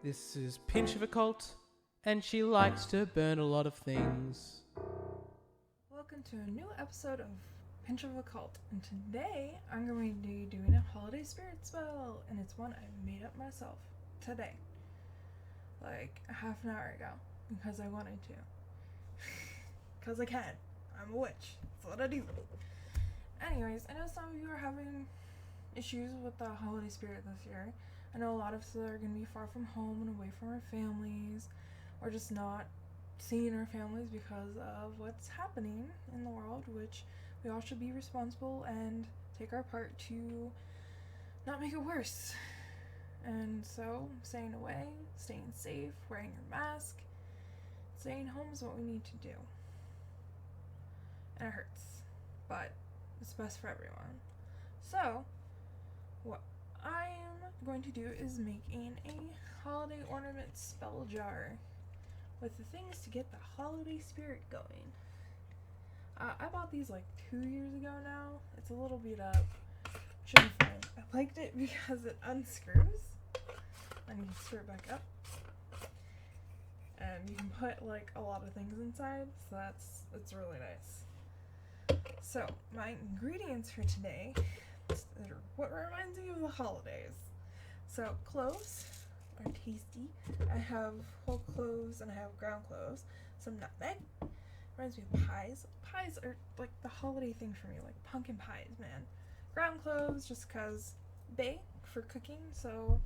This is Pinch of a Cult, and she likes to burn a lot of things. Welcome to a new episode of Pinch of a Cult, and today I'm going to be doing a holiday spirit spell, and it's one I made up myself today, like a half an hour ago, because I wanted to. Because I can. I'm a witch. That's what I do. Anyways, I know some of you are having issues with the holiday spirit this year. I know a lot of us are going to be far from home and away from our families, or just not seeing our families because of what's happening in the world, which we all should be responsible and take our part to not make it worse. And so, staying away, staying safe, wearing your mask, staying home is what we need to do. And it hurts, but it's best for everyone. So, what I am going to do is making a holiday ornament spell jar with the things to get the holiday spirit going. I bought these like 2 years ago now. It's a little beat up. Should be fine. I liked it because it unscrews and you can screw it back up. And you can put like a lot of things inside, so it's really nice. So my ingredients for today are what reminds me of the holidays. So cloves are tasty. I have whole cloves and I have ground cloves. Some nutmeg. Reminds me of pies. Pies are like the holiday thing for me, like pumpkin pies, man. Ground cloves just cause bay for cooking, so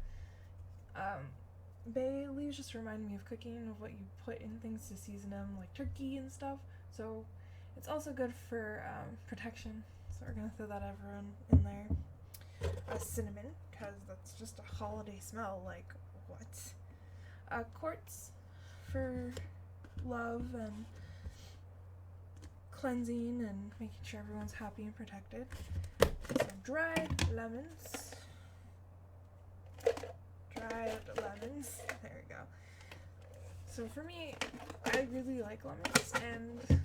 bay leaves just remind me of cooking, of what you put in things to season them, like turkey and stuff. So it's also good for protection. So we're gonna throw that in there. Cinnamon, because that's just a holiday smell. Like what? Quartz for love and cleansing and making sure everyone's happy and protected. Some dried lemons. There we go. So for me, I really like lemons, and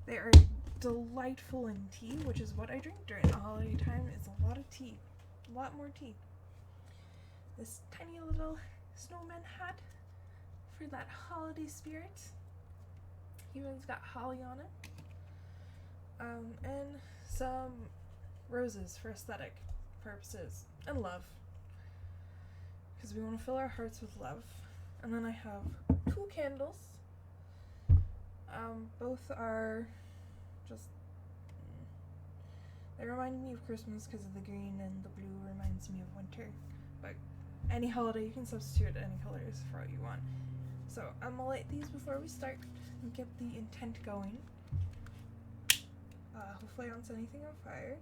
they are delightful in tea, which is what I drink during the holiday time. It's a lot of tea. A lot more tea. This tiny little snowman hat for that holiday spirit. Even's got holly on it. And some roses for aesthetic purposes. And love. Because we want to fill our hearts with love. And then I have 2 candles. Both are just... They remind me of Christmas because of the green, and the blue reminds me of winter. But any holiday, you can substitute any colors for what you want. So I'm gonna light these before we start and get the intent going. Hopefully I don't set anything on fire.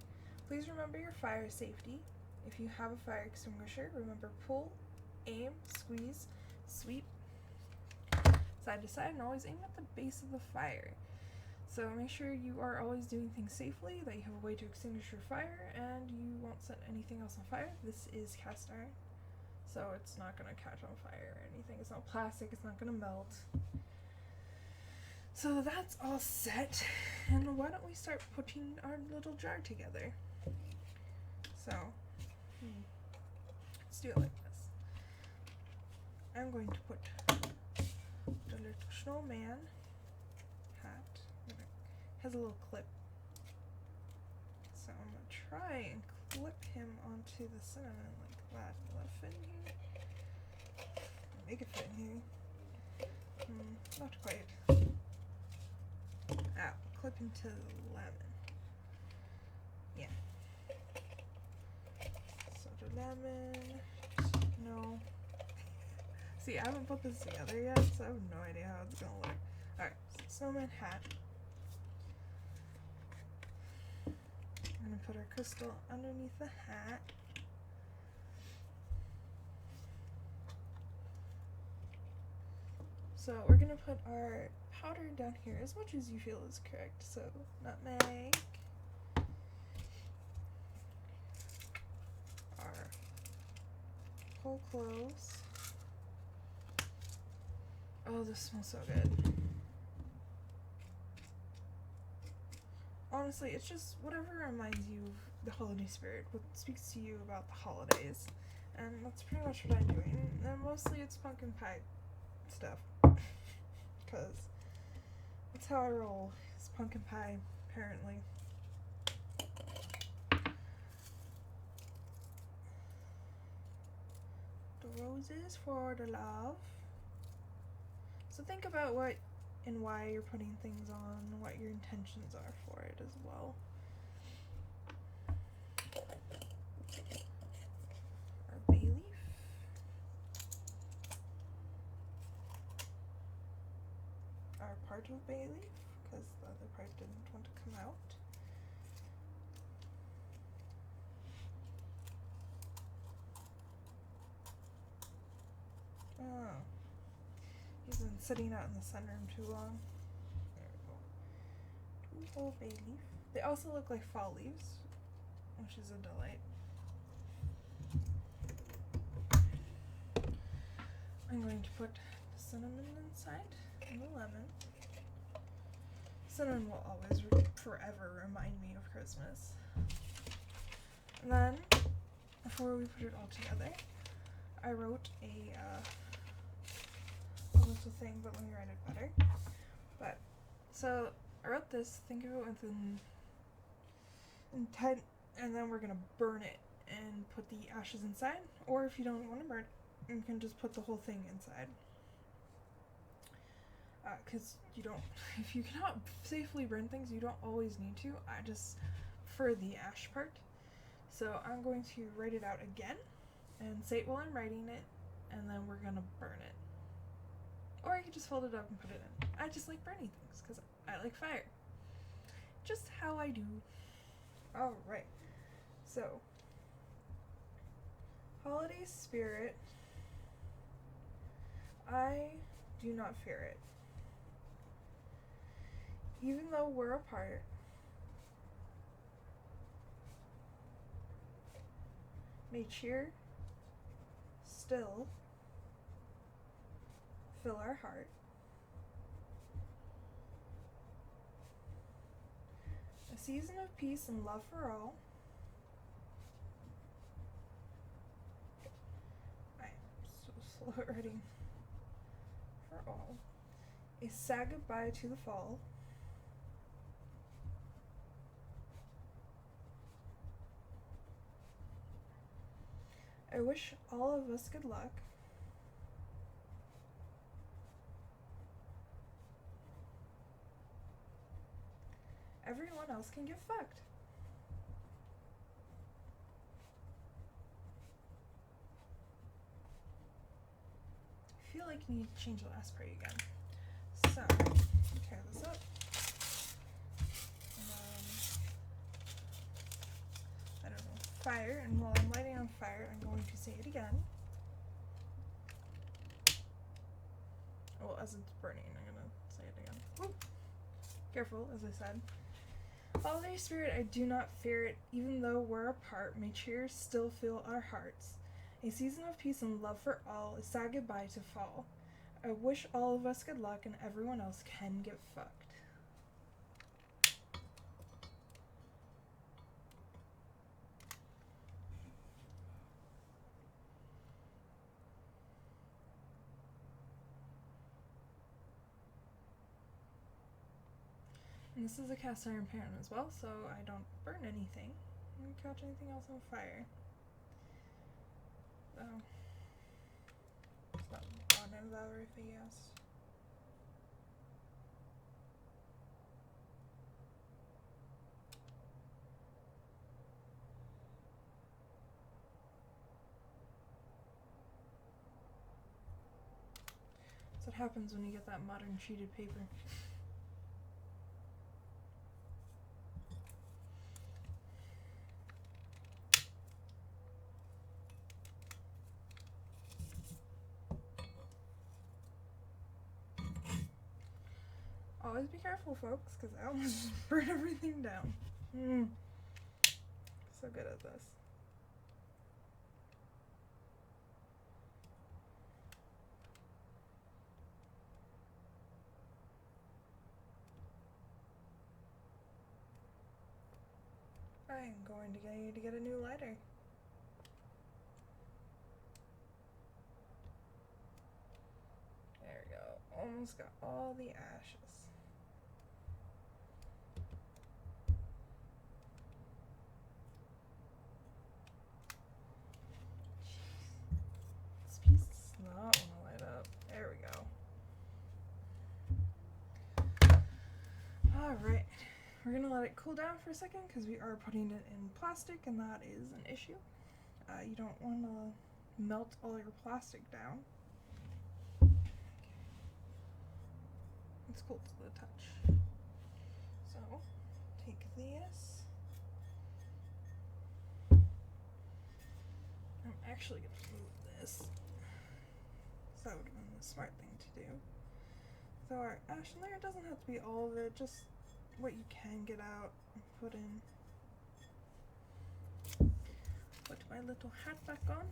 Please remember your fire safety. If you have a fire extinguisher, remember pull, aim, squeeze, sweep, side to side, and always aim at the base of the fire. So make sure you are always doing things safely, that you have a way to extinguish your fire, and you won't set anything else on fire. This is cast iron, so it's not going to catch on fire or anything. It's not plastic, it's not going to melt. So that's all set, and why don't we start putting our little jar together? So, let's do it like this. I'm going to put the little snowman hat. It has a little clip. So I'm going to try and clip him onto the cinnamon like that. Will that fit in here? Make it fit in here. Not quite. Clip him to the lemon. Yeah. So the lemon. No. See, I haven't put this together yet, so I have no idea how it's gonna look. Alright, so snowman hat. I'm gonna put our crystal underneath the hat. So we're gonna put our powder down here as much as you feel is correct. So nutmeg, our whole cloves. Oh, this smells so good. Honestly, it's just whatever reminds you of the holiday spirit, what speaks to you about the holidays. And that's pretty much what I'm doing. And mostly it's pumpkin pie stuff. Because that's how I roll, is pumpkin pie, apparently. The roses for the love. So think about what and why you're putting things on, what your intentions are for it as well. Our bay leaf. Our part of bay leaf, because the other part didn't want to come out. Oh. He's been sitting out in the sunroom too long. There we go. 2 whole bay leaf. They also look like fall leaves, which is a delight. I'm going to put the cinnamon inside and the lemon. Cinnamon will always forever remind me of Christmas. And then, before we put it all together, I wrote a little thing, but let me write it better. But, so, I wrote this, think of it with an intent, and then we're gonna burn it and put the ashes inside. Or if you don't want to burn it, you can just put the whole thing inside. Because you don't, if you cannot safely burn things, you don't always need to. I just prefer the ash part. So I'm going to write it out again and say it while I'm writing it, and then we're gonna burn it. Or you can just fold it up and put it in. I just like burning things because I like fire. Just how I do. Alright. So, holiday spirit. I do not fear it. Even though we're apart, may cheer still fill our heart. A season of peace and love for all. I'm so slow at writing. For all. A sad goodbye to the fall. I wish all of us good luck. Everyone else can get fucked. I feel like you need to change the last part again. So, tear this up. And then, I don't know, fire. And while I'm lighting on fire, I'm going to say it again. Well, as it's burning, I'm gonna say it again. Whoop. Careful, as I said. Holiday spirit, I do not fear it, even though we're apart. May cheers still fill our hearts. A season of peace and love for all, a sad goodbye to fall. I wish all of us good luck and everyone else can get fucked. And this is a cast iron pan as well, so I don't burn anything. I don't catch anything else on fire. So, it's not on in Valerie if yes. That's what happens when you get that modern treated paper. Always be careful, folks, because I almost just burned everything down. So good at this. I'm going to need to get a new lighter. almost got all the ashes. This piece does not want to light up. There we go. Alright. We're going to let it cool down for a second because we are putting it in plastic and that is an issue. You don't want to melt all your plastic down. It's cool to the touch. So, take this. I'm actually going to move this. So that would have been the smart thing to do. So our ash layer doesn't have to be all of it, just what you can get out and put in. Put my little hat back on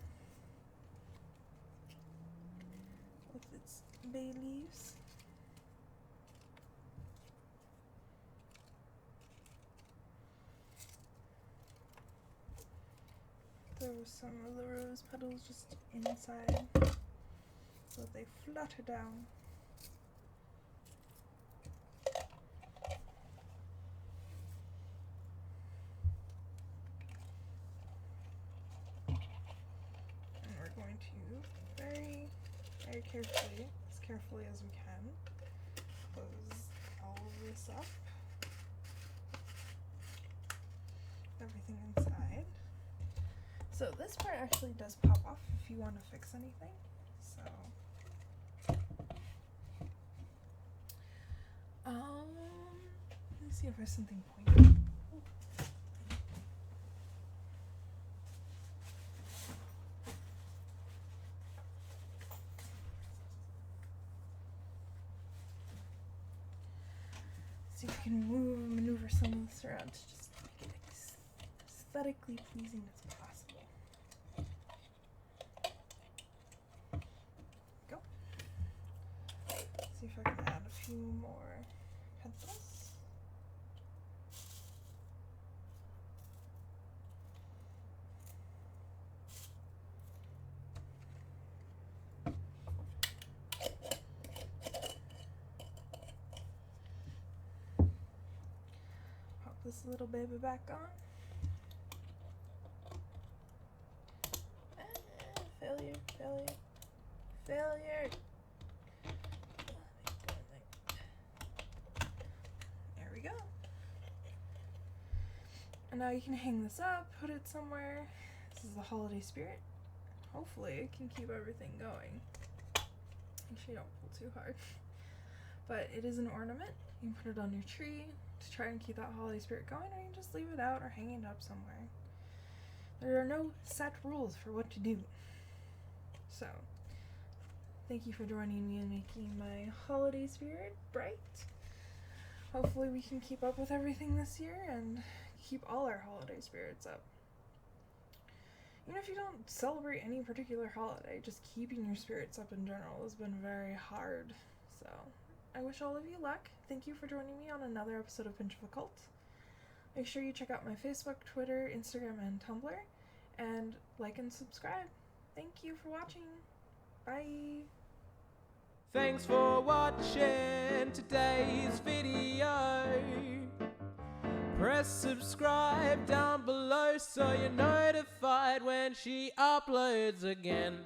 with its bay leaves. Throw some of the rose petals just inside so that they flutter down. Going to very carefully, as carefully as we can, close all of this up, everything inside. So this part actually does pop off if you want to fix anything. So let me see if there's something pointy. See if we can maneuver some of this around to just make it aesthetically pleasing as possible. Go. See if I can add a few more pencils. This little baby back on. Failure, failure, failure. There we go. And now you can hang this up, put it somewhere. This is the holiday spirit. Hopefully it can keep everything going. Make sure you don't pull too hard. But it is an ornament. You can put it on your tree to try and keep that holiday spirit going, or you can just leave it out or hang it up somewhere. There are no set rules for what to do. So, thank you for joining me in making my holiday spirit bright. Hopefully we can keep up with everything this year and keep all our holiday spirits up. Even if you don't celebrate any particular holiday, just keeping your spirits up in general has been very hard. So, I wish all of you luck. Thank you for joining me on another episode of Pinch of Occult. Make sure you check out my Facebook, Twitter, Instagram, and Tumblr, and like and subscribe. Thank you for watching. Bye. Thanks for watching today's video. Press subscribe down below so you're notified when she uploads again.